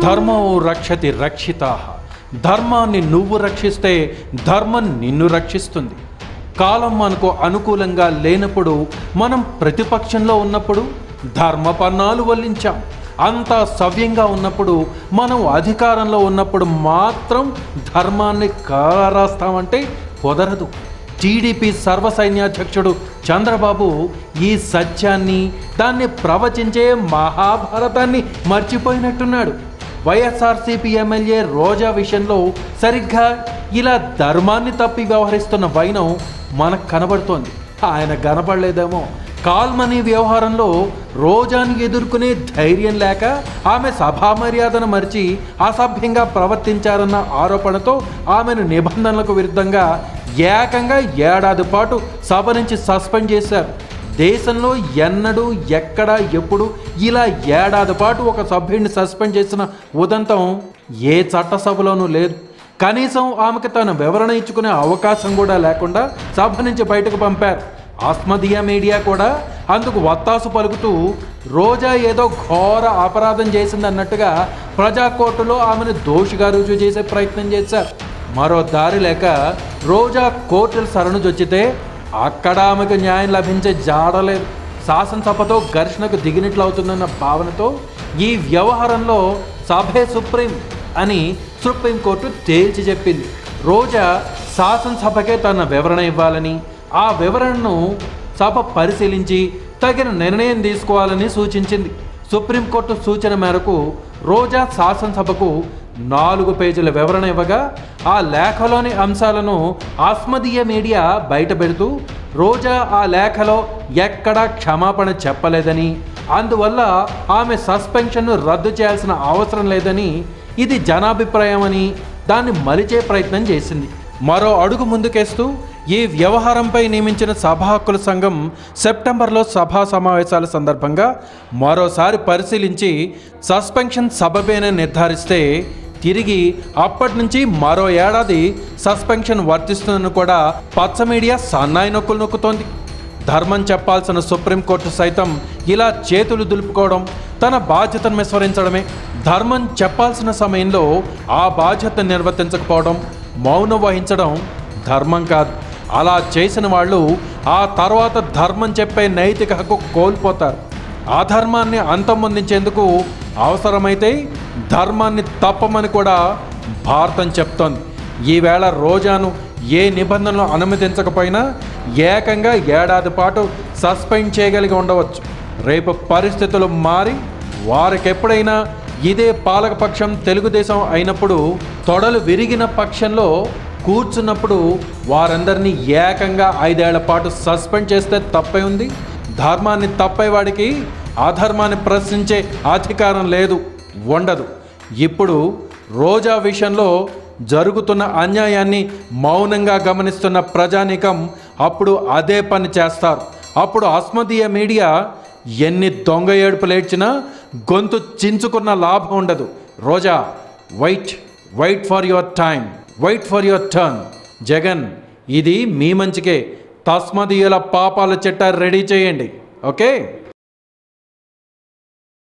ధర్మో రక్షతి రక్షితాః. ధర్మాన్ని నువ్వు రక్షిస్తే ధర్మం నిన్ను రక్షిస్తుంది. కాలం మనకు అనుకూలంగా లేనప్పుడు, మనం ప్రతిపక్షంలో ఉన్నప్పుడు ధర్మపన్నాలు వల్లించాం. అంతా సవ్యంగా ఉన్నప్పుడు, మనం అధికారంలో ఉన్నప్పుడు మాత్రం ధర్మాన్ని కారాస్తామంటే కుదరదు. టీడీపీ సర్వసైన్యాధ్యక్షుడు చంద్రబాబు ఈ సత్యాన్ని, దాన్ని ప్రవచించే మహాభారతాన్ని మర్చిపోయినట్టున్నాడు. వైఎస్ఆర్సీపీ ఎమ్మెల్యే రోజా విషయంలో సరిగ్గా ఇలా ధర్మాన్ని తప్పి వ్యవహరిస్తున్న వైనం మనకు కనబడుతోంది. ఆయన కనబడలేదేమో. కాల్మనీ వ్యవహారంలో రోజాని ఎదుర్కొనే ధైర్యం లేక ఆమె సభా మర్యాదను మరిచి అసభ్యంగా ప్రవర్తించారన్న ఆరోపణతో ఆమెను నిబంధనలకు విరుద్ధంగా ఏకంగా ఏడాది పాటు సభ నుంచి సస్పెండ్ చేశారు. దేశంలో ఎన్నడూ ఎక్కడ ఎప్పుడు ఇలా ఏడాది పాటు ఒక సభ్యుడిని సస్పెండ్ చేసిన ఉదంతం ఏ చట్టసభలోనూ లేదు. కనీసం ఆమెకు తన వివరణ ఇచ్చుకునే అవకాశం కూడా లేకుండా సభ నుంచి బయటకు పంపారు. ఆస్మదియా మీడియా కూడా అందుకు వత్తాసు పలుకుతూ రోజా ఏదో ఘోర అపరాధం చేసిందన్నట్టుగా ప్రజా కోర్టులో ఆమెను దోషిగా రుజువు చేసే ప్రయత్నం చేశారు. మరో దారి లేక రోజా కోర్టుల శరణుజొచ్చితే అక్కడ ఆమెకు న్యాయం లభించే జాడలేదు. శాసనసభతో ఘర్షణకు దిగినట్లు అవుతుందన్న భావనతో ఈ వ్యవహారంలో సభే సుప్రీం అని సుప్రీంకోర్టు తేల్చి చెప్పింది. రోజా శాసనసభకే తన వివరణ ఇవ్వాలని, ఆ వివరణను సభ పరిశీలించి తగిన నిర్ణయం తీసుకోవాలని సూచించింది. సుప్రీంకోర్టు సూచన మేరకు రోజా శాసనసభకు 4 పేజీల వివరణ ఇవ్వగా, ఆ లేఖలోని అంశాలను ఆస్మదీయ మీడియా బయటపెడుతూ రోజా ఆ లేఖలో ఎక్కడా క్షమాపణ చెప్పలేదని, అందువల్ల ఆమె సస్పెన్షన్ను రద్దు చేయాల్సిన అవసరం లేదని, ఇది జనాభిప్రాయమని దాన్ని మలిచే ప్రయత్నం చేసింది. మరో అడుగు ముందుకేస్తూ ఈ వ్యవహారంపై నియమించిన సభా హక్కుల సంఘం సెప్టెంబర్లో సభా సమావేశాల సందర్భంగా మరోసారి పరిశీలించి సస్పెన్షన్ సబబేనని నిర్ధారిస్తే తిరిగి అప్పటి నుంచి మరో ఏడాది సస్పెన్షన్ వర్తిస్తుందని కూడా పచ్చ మీడియా సన్నాయి నొక్కులు నొక్కుతోంది. ధర్మం చెప్పాల్సిన సుప్రీంకోర్టు సైతం ఇలా చేతులు దులుపుకోవడం తన బాధ్యతను విస్మరించడమే. ధర్మం చెప్పాల్సిన సమయంలో ఆ బాధ్యతను నిర్వర్తించకపోవడం, మౌనం వహించడం ధర్మం కాదు. అలా చేసిన వాళ్ళు ఆ తర్వాత ధర్మం చెప్పే నైతిక హక్కు కోల్పోతారు. అధర్మాన్ని అంతమొందించేందుకు అవసరమైతే ధర్మాన్ని తప్పమని కూడా భారతం చెప్తోంది. ఈవేళ రోజాను ఏ నిబంధనలు అనుమతించకపోయినా ఏకంగా ఏడాది పాటు సస్పెండ్ చేయగలిగి ఉండవచ్చు. రేపు పరిస్థితులు మారి వారికెప్పుడైనా ఇదే పాలకపక్షం తెలుగుదేశం అయినప్పుడు, తొడలు విరిగిన పక్షంలో కూర్చున్నప్పుడు వారందరినీ ఏకంగా 5 ఏళ్ల పాటు సస్పెండ్ చేస్తే తప్పే ఉంది. ధర్మాన్ని తప్పేవాడికి అధర్మాన్ని ప్రశ్నించే అధికారం లేదు, ఉండదు. ఇప్పుడు రోజా విషయంలో జరుగుతున్న అన్యాయాన్ని మౌనంగా గమనిస్తున్న ప్రజానీకం అప్పుడు అదే పని చేస్తారు. అప్పుడు ఆస్మదీయ మీడియా ఎన్ని దొంగ ఏడుపులు ఏడ్చినా గొంతు చించుకున్న లాభం ఉండదు. Roja, wait for your time, wait for your turn. Jagan, ఇది మీ మంచికే. తస్మదీయుల పాపాల చిట్టా రెడీ చేయండి. ఓకే.